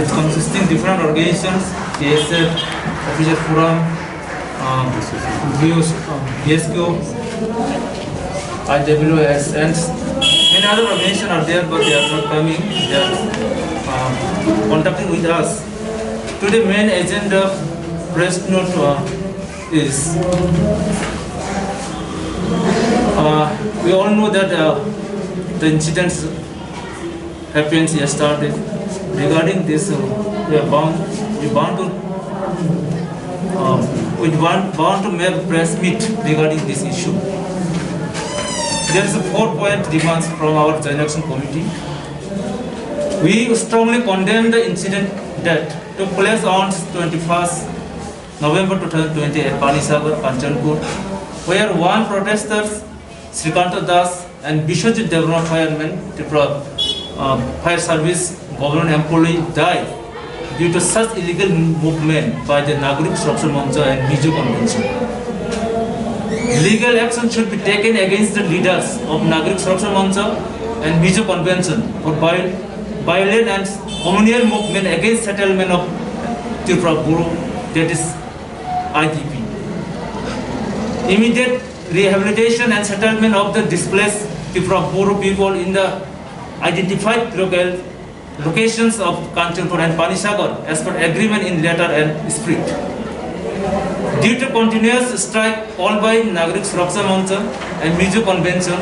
It's consisting different organizations, KSF, Officer Khorang, BSQ, IWS, and many other organizations are there, but they are not coming. They are contacting with us. Today, main agenda press note is we all know that the incidents happened yesterday. Regarding this, we want to make press meet regarding this issue. There is a 4-point demands from our Joint Action Committee. We strongly condemn the incident that took place on 21st November 2020 at Panisagar, Kanchanpur, where one protester, Srikanta Das, and Bishwajit Devra fireman, Tripura fire service government employee died due to such illegal movement by the Nagarik Structure Mancha and Mizo Convention. Legal action should be taken against the leaders of Nagarik Structure Mancha and Mizo Convention for violent and communal movement against settlement of Tripura Guru, that is IDP. Immediate rehabilitation and settlement of the displaced Tripura Guru people in the identified locations of Kanchanpur and Panisagar as per agreement in letter and spirit. Due to continuous strike called by Nagarik Structure Mancha and Mizo Convention,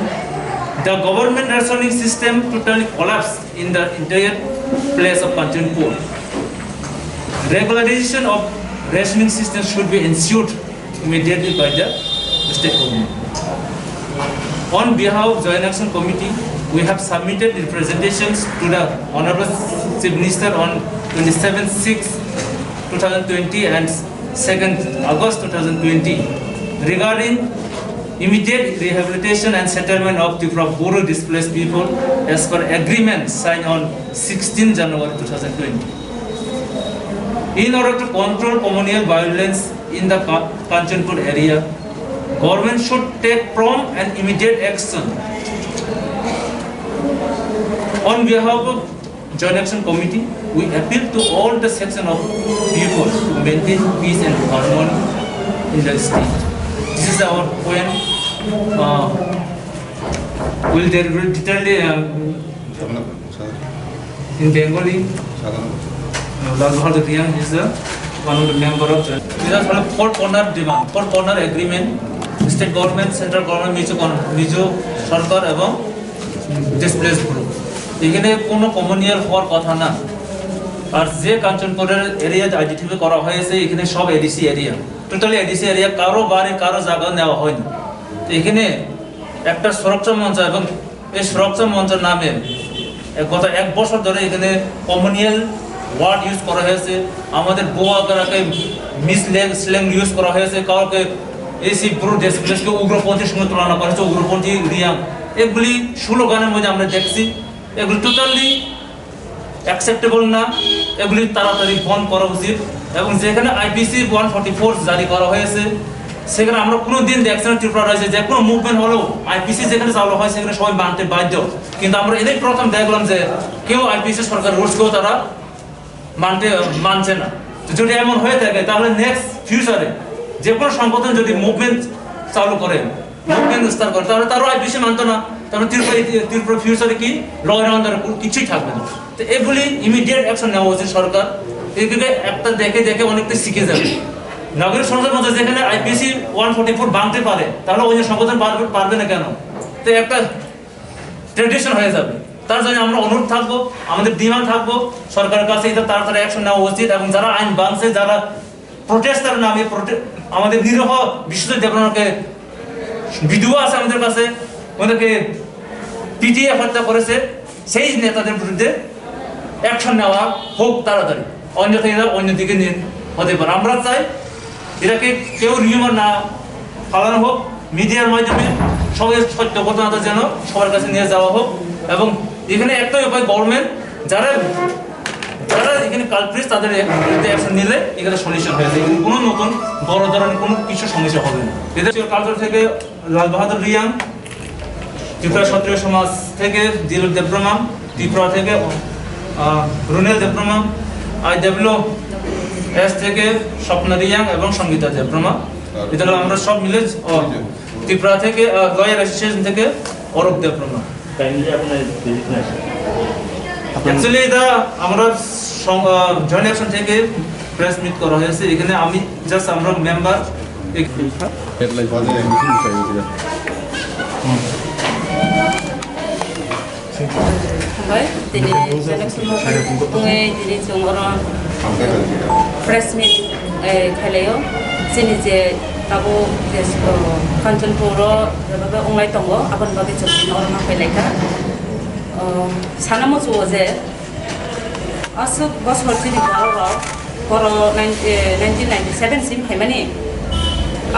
the government rationing system totally collapsed in the entire place of Kanchanpur. Regularization of rationing system should be ensured immediately by the state government. On behalf of Joint Action Committee, we have submitted representations to the Honorable Chief Minister on 27/6/2020 and 2nd August 2020 regarding immediate rehabilitation and settlement of Tripura Guru displaced people as per agreement signed on 16 January 2020. In order to control communal violence in the Kanchanpur area, government should take prompt and immediate action. On behalf of Joint Action Committee, we appeal to all the sections of people to maintain peace and harmony in the state. This is our point. Will there be detailed in Bengali? Lalbahadar Riang is one of the member of Joint. These are 4-corner demand, 4-corner agreement. State government, central government, Mizo Sarkar এবং displaced group. এখানে কোনো communal হওয়ার কথা না। আর যে কাঞ্চনপুরের এরিয়াতে identify করা হয়েছে এখানে সব ADC area, totally ADC area, কারো বাড়ি কারো জায়গা নেওয়া হয়নি। এখানে একটা সুরক্ষা মঞ্চ এবং এই সুরক্ষা মঞ্চের নামে গত 1 বছর ধরে এখানে কমিউনিয়াল ওয়ার্ড ইউজ করা হয়েছে। আমাদের গোয়াকে স্ল্যাং ইউজ করা হয়েছে, কাউকে এসি ব্রু ডেসপ্লেসকে উগ্রপন্থীর সঙ্গে তুলনা করা হয়েছে, উগ্রপন্থী রিয়াং। এগুলি স্লোগানের মধ্যে আমরা দেখছি, এগুলি টোটালি অ্যাকসেপ্টেবল না। এগুলি তাড়াতাড়ি বন্ধ করা উচিত। এবং যেখানে আইপিসি 144 জারি করা হয়েছে সেখানে আমরা কোনো দিন দেখছি না ত্রিপুরা রাজ্যে যে কোনো মুভমেন্ট হলেও আইপিসি যেখানে চালু হয় সেখানে সবাই মানতে বাধ্য। কিন্তু আমরা এদের প্রথম দেখলাম যে কেউ আইপিসি সরকার রুলসকেও তারা মানছে না। যদি এমন হয়ে থাকে তাহলে নেক্সট ফিউচারে যে কোনো সংগঠন যদি মুভমেন্ট চালু করে, মুভমেন্ট স্টার্ট করে, তাহলে তারও আইপিসি মানতো না। তাহলে ত্রিপুরা ফিউচারে কি ল অ্যান্ড অর্ডার কিছুই থাকবে না। তো এগুলি ইমিডিয়েট অ্যাকশন নেওয়া উচিত সরকার। এদিকে একটা দেখে অনেকটা শিখে যাবে। নাগরিক সমাজের মধ্যে যেখানে আইপিসি 144 ভাঙতে পারে তাহলে অন্য সংগঠন পারবে না কেন? তো একটা ট্রেডিশন হয়ে যাবে। তার জন্য আমরা অনুরোধ থাকবো, আমাদের ডিমান্ড থাকবো সরকারের কাছে এটা তাড়াতাড়ি অ্যাকশন নেওয়া উচিত। এবং যারা আইন ভাঙছে, যারা প্রোটেস্টার নামে আমাদের নিরীহ বিশ্বজিৎ দেবনাকে ভিডিও আছে আমাদের কাছে, ওদেরকে পিটিয়ে হত্যা করেছে, সেই নেতাদের বিরুদ্ধে অ্যাকশন নেওয়া হোক তাড়াতাড়ি। অন্যথা এরা অন্যদিকে হতে পারে। আমরা চাই এটাকে কেউ রিউমার না ফালানো হোক, মিডিয়ার মাধ্যমে সবাই সত্য ঘটনাটা যেন সবার কাছে নিয়ে যাওয়া হোক। এবং এখানে একটাই উপায়, গভর্নমেন্ট যারা এখানে কালপ্রিট তাদের বিরুদ্ধে অ্যাকশন নিলে এখানে সলিউশন হয়ে যায়। কোনো নতুন বড় ধরনের কোনো কিছু সমস্যা হবে না। এদের কালচার থেকে লালবাহাদুর রিয়াং, ত্রিপুরা ক্ষত্রিয় সমাজ থেকে দিলীপ দেবপ্রমাম, ত্রিপুরা থেকে রুনেল দেবপ্রমাম, IW এস থেকে স্বপ্ন রিয়াং এবং সঙ্গীতা দেবপ্রমা। এটা হলো আমরা সব মিলে ত্রিপুরা থেকে লয়ার অ্যাসোসিয়েশন থেকে অরূপ দেবপ্রমা। অ্যাকচুয়ালি এটা আমরা জয়েন্ট অ্যাকশন থেকে প্রেস মিট করা হয়েছে। এখানে আমি জাস্ট আমরা member Dini press meet khaleo sini je tabo kanchon puro baba onglai tongo abon bagi chopin or ma phelai ka sanamo chu je asuk bos horchini koro 1997 sim haimani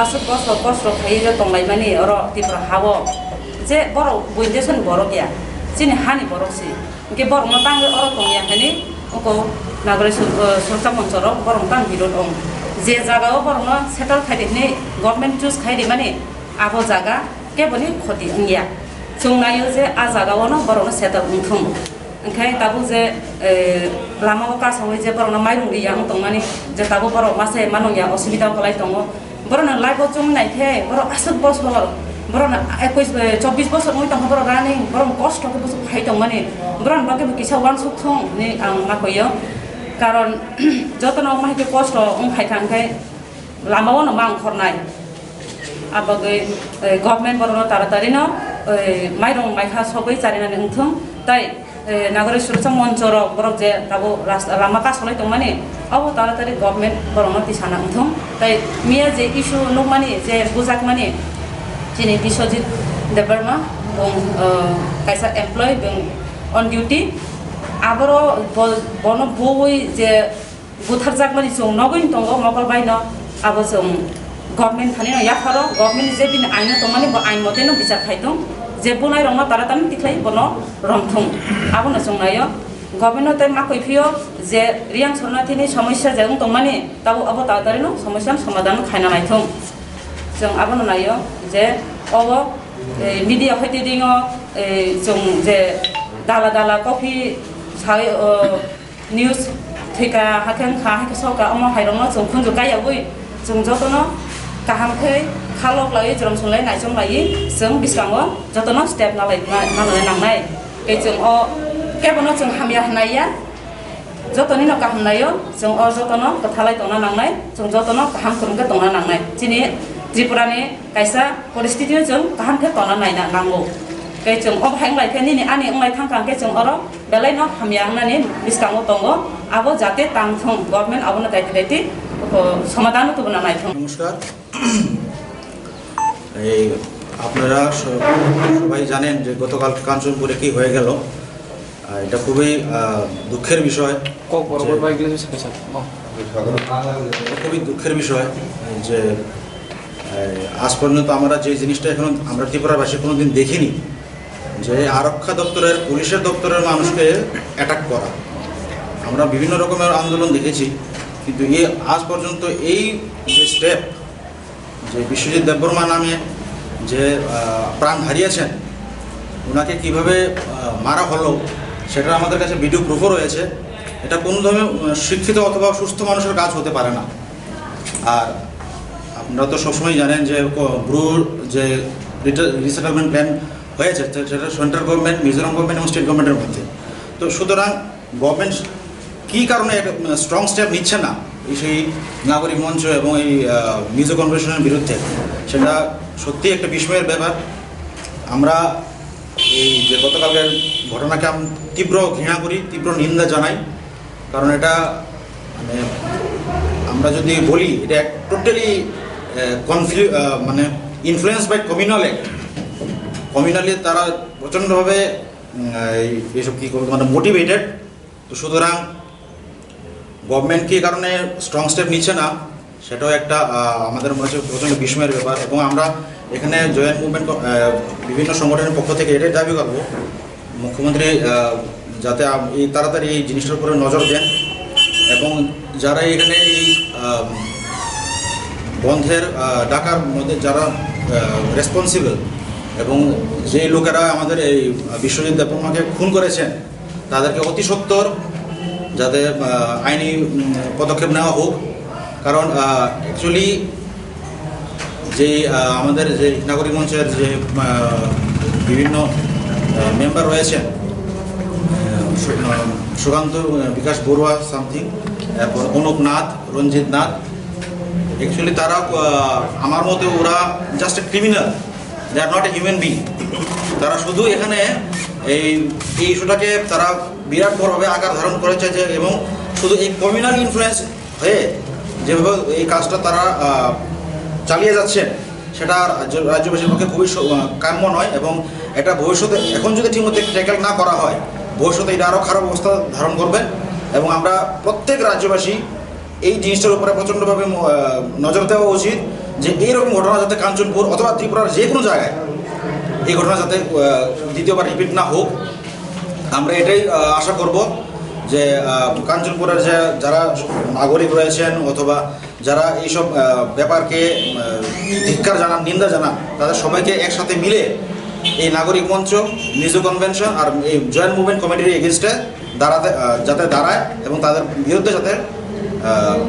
asuk bos ro khai jo tonglai mani oro Tripura hawo je boro buindeson boro ya Chini hani boroksi, ke borong matang orang tong yang ini, oko nagari surta moncoro borong tang birun ong. Je jaga borong ma settle khai ini government choose khai di mana, abo jaga ke boni khoti engya. Sungayu je a jaga wono borong settle untung. Engkai tabu je lama oka songoi je borong mairung di yang tong mani, je tabu borong masih manong ya osibida kolai tongo. Borong lai bocung naik he, borong asuk bos bol. Borong 24 বছর মই তখন বড় running বরং কষ্ট করে বছর খাইতাম মানে বরং বাকি কিছু ওয়ান সুখ থং নি আং মাকইও কারণ যত ন মাইকে কষ্ট অং খাইথাংখাই লামাও ন মাং খরনাই আবাগে গভর্নমেন্ট বড় তাড়াতাড়ি ন মাইরং মাইখা সবই চারিনানি উঠুম তাই নাগরিক সুরক্ষা মঞ্চর বরং যে তাবো লামা কাজ হলাই মানে আবো তাড়াতাড়ি গভর্নমেন্ট বরং তিসানা উঠুম তাই মিয়া যে ইস্যু নুক মানে যে বুজাক মানে Chini Biswajit Debarma bong kaisa employee bong on duty abaro bono boi je butharjak mani chung nogoin tongo mokol baino abo chung government thani no yakharo government je bin aino tongmani bo ain mote no bichar khaitong je bunai rongna taratani tiklai bono romthong abo no chungnayo government te makoi phio je riang sorna thini সমস্যা যেমন tongmani tabo abo taratari no সমস্যার সমাধান খাইনা নাইথং जों आबोनो नायो जे अबो media होते दिङो जों जे दाला दाला कफि साय निउज थैका हाखें खा हाखे सका अमा हाइरंनो जों खुंजु गायाबो जों जतनो काहामखै खालक लायो जरम संलाय नायजों लायो जों बिसाङो जतनो स्टेप नालाय नालाय नांनाय के जों अ केबनो जों हामिया हनाया जतनि न काहामनायो जों अ जतनो कथालाय तंना नांनाय जों जतनो काहाम खुरुंगे तंना नांनाय दिनै Tripura ni kaisa परिस्थिति जों गाहाम के तना नायना नांगौ के जों अब हां लाइखे नि आनि अंलाय थांखां के जों अरो बेलाय न हामियांनानि बिस्कांगो तंगो आबो जाते तांथं गभर्नमेंट आबोनो दायित्व दायित्व समाधान तो बना नायथं। नमस्कार এই আপনারা সবাই জানেন যে গতকাল কাঞ্চনপুরে কি হয়ে গেল এটা খুবই দুঃখের বিষয় খুবই দুঃখের বিষয় যে আজ পর্যন্ত আমরা যে জিনিসটা এখন আমরা ত্রিপুরাবাসী কোনোদিন দেখিনি যে আরক্ষা দপ্তরের পুলিশের দপ্তরের মানুষকে অ্যাটাক করা আমরা বিভিন্ন রকমের আন্দোলন দেখেছি কিন্তু এই আজ পর্যন্ত এই যে স্টেপ যে বিশ্বজিৎ দেববর্মা নামে যে প্রাণ হারিয়েছেন ওনাকে কিভাবে মারা হলো সেটা আমাদের কাছে ভিডিও প্রুফও রয়েছে এটা কোনো ধরনের শিক্ষিত অথবা সুস্থ মানুষের কাজ হতে পারে না আর আপনারা তো সবসময় জানেন যে ব্রুর যে রিসেটেলমেন্ট প্ল্যান হয়েছে সেটা সেন্ট্রাল গভর্নমেন্ট মিজোরাম গভর্নমেন্ট এবং স্টেট গভর্নমেন্টের মধ্যে তো সুতরাং গভর্নমেন্ট কী কারণে স্ট্রং স্টেপ নিচ্ছে না সেই নাগরিক মঞ্চ এবং এই মিজো কনভেনশনের বিরুদ্ধে সেটা সত্যি একটা বিস্ময়ের ব্যাপার আমরা এই যে গতকালকের ঘটনাকে আমি তীব্র ঘৃণা করি তীব্র নিন্দা জানাই কারণ এটা মানে আমরা যদি বলি এটা টোটালি মানে ইনফ্লুয়েন্স বাই কমিউনাল অ্যাক্ট কমিউনালি তারা প্রচণ্ডভাবে এইসব কী করবে মানে মোটিভেটেড তো সুতরাং গভর্নমেন্ট কী কারণে স্ট্রং স্টেপ নিচ্ছে না সেটাও একটা আমাদের মনে হচ্ছে প্রচণ্ড বিস্ময়ের ব্যাপার এবং আমরা এখানে জয়েন্ট মুভমেন্ট বিভিন্ন সংগঠনের পক্ষ থেকে এটাই দাবি করব মুখ্যমন্ত্রী যাতে এই তাড়াতাড়ি এই জিনিসটার উপরে নজর দেন এবং যারা এখানে এই বন্ধের ডাকার মধ্যে যারা রেসপন্সিবল এবং যে লোকেরা আমাদের এই বিশ্বজিৎ দেববর্মাকে খুন করেছেন তাদেরকে অতি সত্বর যাতে আইনি পদক্ষেপ নেওয়া হোক। কারণ অ্যাকচুয়ালি যে আমাদের যে নাগরিক মঞ্চের যে বিভিন্ন মেম্বার রয়েছেন, সুকান্ত বিকাশ বড়ুয়া সামথিং, তারপর অনুপ নাথ, রঞ্জিত নাথ, অ্যাকচুয়ালি তারা আমার মতে ওরা just a criminal, they are not a human being. তারা শুধু এখানে এই ইস্যুটাকে তারা বিরাট বড়ভাবে আকার ধারণ করেছে যে, এবং শুধু এই কমিউনাল ইনফ্লুয়েন্স হয়ে যেভাবে এই কাজটা তারা চালিয়ে যাচ্ছেন সেটা রাজ্যবাসীর পক্ষে খুবই কাম্য নয়। এবং এটা ভবিষ্যতে এখন যদি ঠিকমতো ট্যাকেল না করা হয়, ভবিষ্যতে এটা আরও খারাপ অবস্থা ধারণ করবে। এবং আমরা প্রত্যেক রাজ্যবাসী এই জিনিসটার উপরে প্রচণ্ডভাবে নজর দেওয়া উচিত যে এইরকম ঘটনা যাতে কাঞ্চনপুর অথবা ত্রিপুরার যে কোনো জায়গায় এই ঘটনা যাতে দ্বিতীয়বার রিপিট না হোক। আমরা এটাই আশা করব যে কাঞ্চনপুরের যে যারা নাগরিক রয়েছেন অথবা যারা এইসব ব্যাপারকে ধিক্কার জানান, নিন্দা জানান, তাদের সবাইকে একসাথে মিলে এই নাগরিক মঞ্চ, মিজো কনভেনশন আর এই জয়েন্ট মুভমেন্ট কমিটির এগেনস্টে যাতে দাঁড়ায় এবং তাদের বিরুদ্ধে যাতে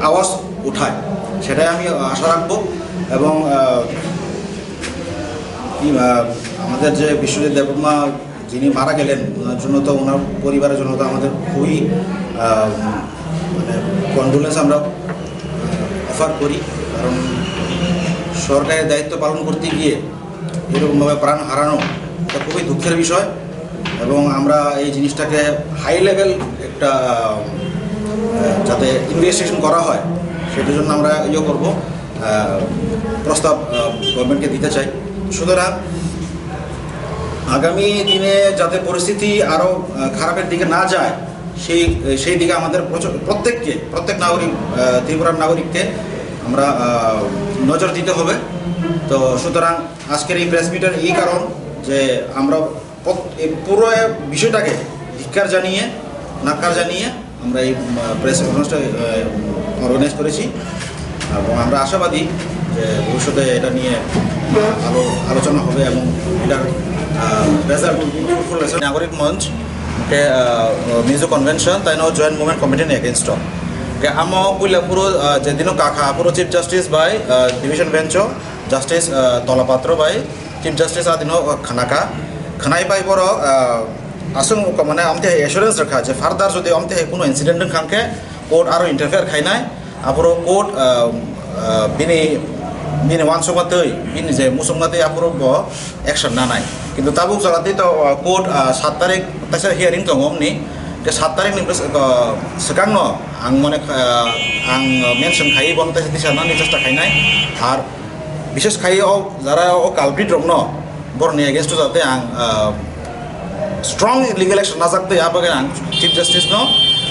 আওয়াজ উঠায়, সেটাই আমি আশা রাখবো। এবং আমাদের যে বিশ্বজিৎ দেববর্মা যিনি মারা গেলেন, ওনার জন্য তো ওনার পরিবারের জন্য তো আমাদের খুবই মানে কন্ডোলেন্স আমরা অফার করি। কারণ সরকারের দায়িত্ব পালন করতে গিয়ে এরকমভাবে প্রাণ হারানো এটা খুবই দুঃখের বিষয়। এবং আমরা এই জিনিসটাকে হাই লেভেল একটা যাতে ইনভেস্টিগেশন করা হয় সেটার জন্য আমরা করব, প্রস্তাব গভর্নমেন্টকে দিতে চাই। সুতরাং আগামী দিনে যাতে পরিস্থিতি আরও খারাপের দিকে না যায় সেই দিকে আমাদের প্রত্যেক নাগরিক, ত্রিপুরার নাগরিককে আমরা নজর দিতে হবে। তো সুতরাং আজকের এই প্রেস মিটের এই কারণ যে আমরা পুরো বিষয়টাকে ধিক্কার জানিয়ে, নাকার জানিয়ে আমরা এই প্রেস কনফারেন্সটা অর্গানাইজ করেছি। এবং আমরা আশাবাদী যে ভবিষ্যতে এটা নিয়ে আলোচনা হবে এবং এটার রেজাল্ট নাগরিক মঞ্চ মিজো কনভেনশন তাই জয়েন্ট মুভমেন্ট কমিটি এগেনস্ট আমো পুইলা পুরো যেদিনও কাখা পুরো চিফ জাস্টিস বাই ডিভিশন বেঞ্চো জাস্টিস তলাপাত্র বাই চিফ জাস্টিস আদিনো খানাই পাই বড় আসুন মানে আমতে এসুরেন্স রাখা যে ফার্দার যদি আমতে কোনো ইনসিডেন্ট খানকে কোর্ট আরও ইন্টারফেয়ার খাইনাই আপর কোর্ট বিনি ওয়ানসমাতেই বিনি যে মুসুমাতেই আপর অ্যাকশন না নাই কিন্তু তাবুক চলাতেই তো কোর্ট 7 তারিখ তাইসা হিয়ারিং দङ আমনি 7 तारिखनि सिगांनो आं माने आं मेनसन खायै बन ताइसा दिसानानै चेष्टा खायनाय आर विशेष खायै जारा कालप्रिट दङ बरनि एगेन्स्ट जाते आं स्ट्रंग लिगल एक्शन नाजाकते आबागे आं चीफ जस्टिस नो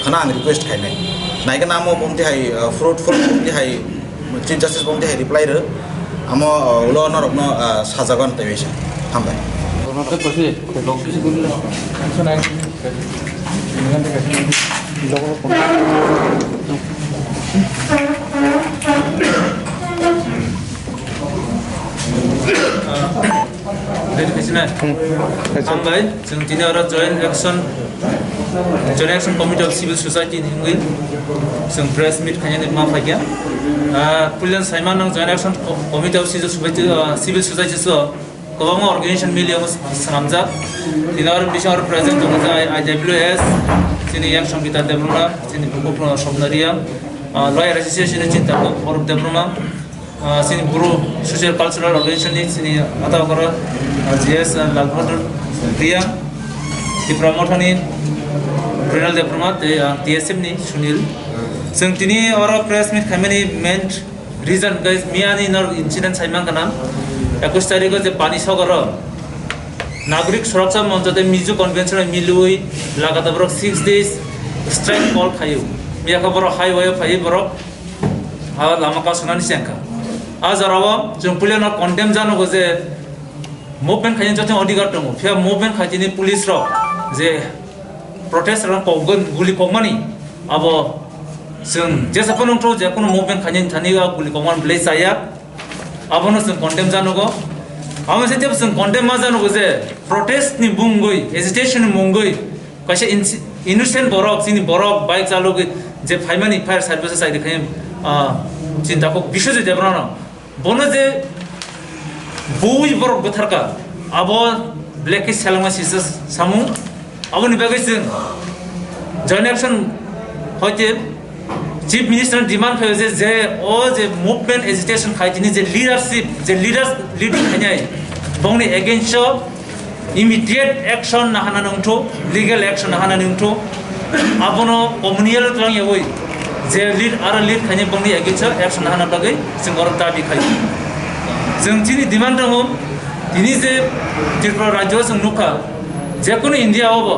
खाना आं रिक्वेस्ट खायनाय नायगोन आमो बमति हाय फ्रुटफुल बमति हाय चीफ जस्टिस बमति हाय रिप्लाई रो आमो उलो नरकनो साजागन तैवेसा हामबाय हामबाय जों दिनै आरो joint action committee of civil society हिंगै जों प्रेस मिट खायनानै मा फायगोन पुलिस साइमान नों joint action committee of civil society सो गोबां अर्गेनाइजेशन मिलियाव सामजाक दिनै आरो बिसार प्रेजेन्ट दङ IWS जोंनि यां संगीता देब्रुमा जोंनि बुकफ्र सबनारिया लयार एसोसिएशन चिन्ता अरुप देब्रुमा जोंनि बर' ससियेल कालचारेल अर्गेनाइजेशननि जोंनि आतागर GS लालबहादुर प्रिया त्रिपुरा मथानि ब्रिनाल देब्रुमा TSM नि सुनील जों दिनै आरो प्रेस मिट खायमानि मेन रिजन गाइस मियानि नर इन्सिडेंट साइमान kana 21 तारिख जे पानिसागर नागरिक सुरक्षा मंचते मिजो कन्वेंशन मिलुई लगातार 6 days स्ट्राइक कॉल खायो मियाका बर हाईवे फाइ बर लामा का सुनानि सेंका आज रावा जों पुलिसना कन्डेम जानो जे मुभमेंट खायनि जते अधिकार दङ फिया मुभमेंट खायनि पुलिस र जे प्रोटेस्ट रा कगन गुलि कमानि अब जों जेसापनंथ जे कोनो मुभमेंट खायनि थानिगा गुलि कमान ब्ले जाया आबनो जों कन्डेम जानोगो आमो सेतेब जों कन्डेम मा जानोगो जे प्रोटेस्ट नि बुंगै एजिटेशन मुंगै कासे innocent borok sini borok bike chalok je faimani fire services ai dekhai চিন্তা খুব বিশেষ দেবরান বনে যে বই বড় গথারকা আব ব্ল্যাকি সালামা সিসাস সামু আবনি বাগে जों জয়েন্ট অ্যাকশন হইতে চিফ মিনিস্টার ডিমান্ড হয় যে ও যে মুভমেন্ট এজিটেশন খাইতিনি যে লিডারশিপ যে লিডিং খাইনাই বংনি এগেইনস্ট ইমিডিয়েট অ্যাকশন নাহানা নংথো লিগ্যাল অ্যাকশন নাহানা নংথো আবনো কমিউনিয়াল ত্রাং ইয়াই যে লিড আর লিড খাইনি বংনি এগেইনস্ট অ্যাকশন নাহানা বাগে जों অর দাবি খাই जों চিনি ডিমান্ড দङ দিনি যে ত্রিপুরা রাজ্য जों नुखा যেকোনো ইন্ডিয়া হব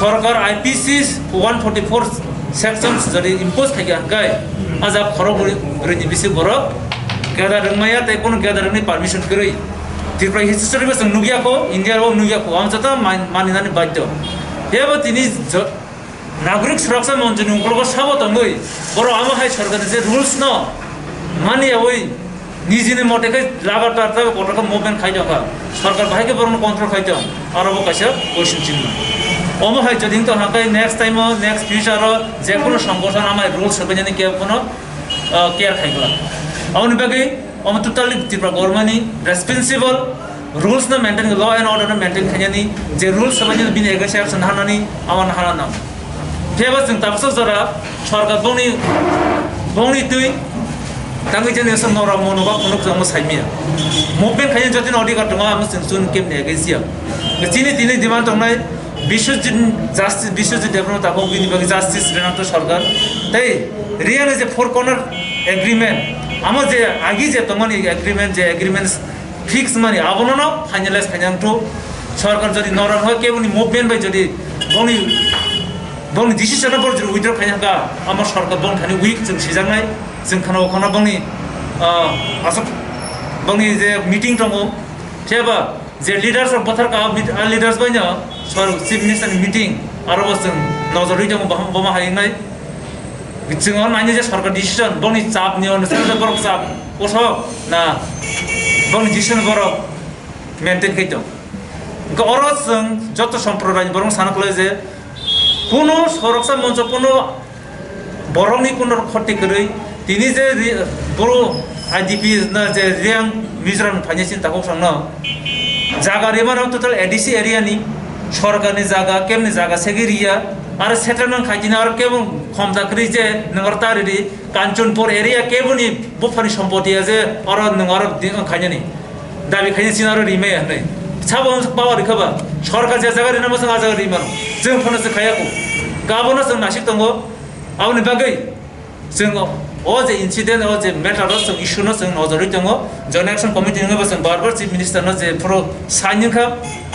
সরকার IPC 144 sections jadi impose kaya kai azab khorang rini bisi borok kada rengmaya te kono kada rengni permission kiri Tripura history ba nugya ko India ro nugya ko am jata maninani badyo heba tini nagorik suraksha monjoni ungkolgo sabo tongoi boro ama hai sarkar je rules no mani oi নিজিনে মতে kai লাগাতার তবে কতটা movement খাই যাওয়া সরকার ভাইকে বরং control খাই যাও আর অব কাছে কোশ্চেন চিহ্ন অম হয় যদি তো হাকাই নেক্সট টাইম নেক্সট ফিউচার যে কোনো সংগঠন আমার রুলস হবে জানি কে কোনো কেয়ার খাইগলা আউনি বাকি অম টোটালি ত্রিপুরা গভর্নমেন্টনি রেসপন্সিবল রুলস না মেইনটেইন ল এন্ড অর্ডার না মেইনটেইন খাইনি যে রুলস হবে জানি বিন এগেছে অ্যাকশন হানানি আমার হানা নাম ফেবা जों তাবসো জরা সরকার বংনি তুই 당의 전에서 너라 모노가 분옥 정모 삶이야. 못된 가진 저진 어디 갔던 거 아무 순 게임 내겠지요. 그 진이 디네 디만 정말 비슈진 자스티스 비슈진 데브로타 공기니 바기 자스티스 레나토 सरकार তাই রিয়াল যে ফোর কর্নার এগ্রিমেন্ট আমো যে আগি যে তমনি এগ্রিমেন্ট ফিক্স মানে আবনো না ফাইনালাইজ খাইনাংটো সরকার যদি নরম হয় কেবনি মুভমেন্ট বাই যদি বংনি ডিসিশন পর যদি উইথড্র খাইনাকা আমার সরকার বং খানি উইক जों সিজাংনাই जों खाना बंनि आसाम बंनि जे मीटिंग दङ थेबा जे लिडार्स अफ बथार का लिडार्स बायनो सर चीफ मिनिस्टर मीटिंग आरो जों नजरै दङ बमा हायनाय जों नायनो जे सरकार डिसिजन बंनि चापनि अनुसार बरक चाप कसो ना बंनि डिसिजन बरक मेंटेन खाइतो गरो जों जत सम्प्रदाय बरं सानखले जे कोनो सुरक्षा मञ्च कोनो बरंनि कोनो खति गरै তিনি যে বড় আইডিপি না যে রিয়াং মিজোরাম ফাইনান্সিয়াল তাকো সংনো জায়গা রেমানো টোটাল এডিসি এরিয়া নি সরকারনি জায়গা কেমনি জায়গা সেগেরিয়া আর সেটেলমেন্ট খাইজিনা আর কেমন খমজাকরি যে নগরতারি কাঞ্চনপুর এরিয়া কেবনি বুফানি সম্পত্তি আছে আর নগর খাইজানি দাবি খাইজিনা আর রিমে হনে ছাবো পাওয়ার খবা সরকার যে জায়গা রেনামো সঙ্গ জায়গা রিমানো जों ফনসে খায়াকো গাবনো जों नासिक दङ आउनि बागै जों ओ जे इंसिडेंट ओ जे मैटर जों इशू न जों नजरै दङ जॉइंट एक्शन कमिटी नङाबा जों बारबार चीफ मिनिस्टर न जे प्रो साइन खा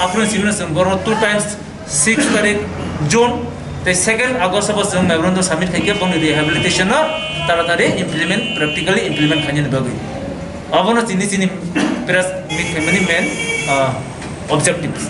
आफ्रो सिमन जों बर 2 टाइम्स 6 तारिख जून ते 2 আগস্ট अब जों मेमोरेंडम सबमिट खाइके बंनि रिहेबिलिटेशन तारातारि इम्प्लीमेंट प्रैक्टिकली इम्प्लीमेंट खाइने बगै अबनो चिनि प्रेस मेन ऑब्जेक्टिव्स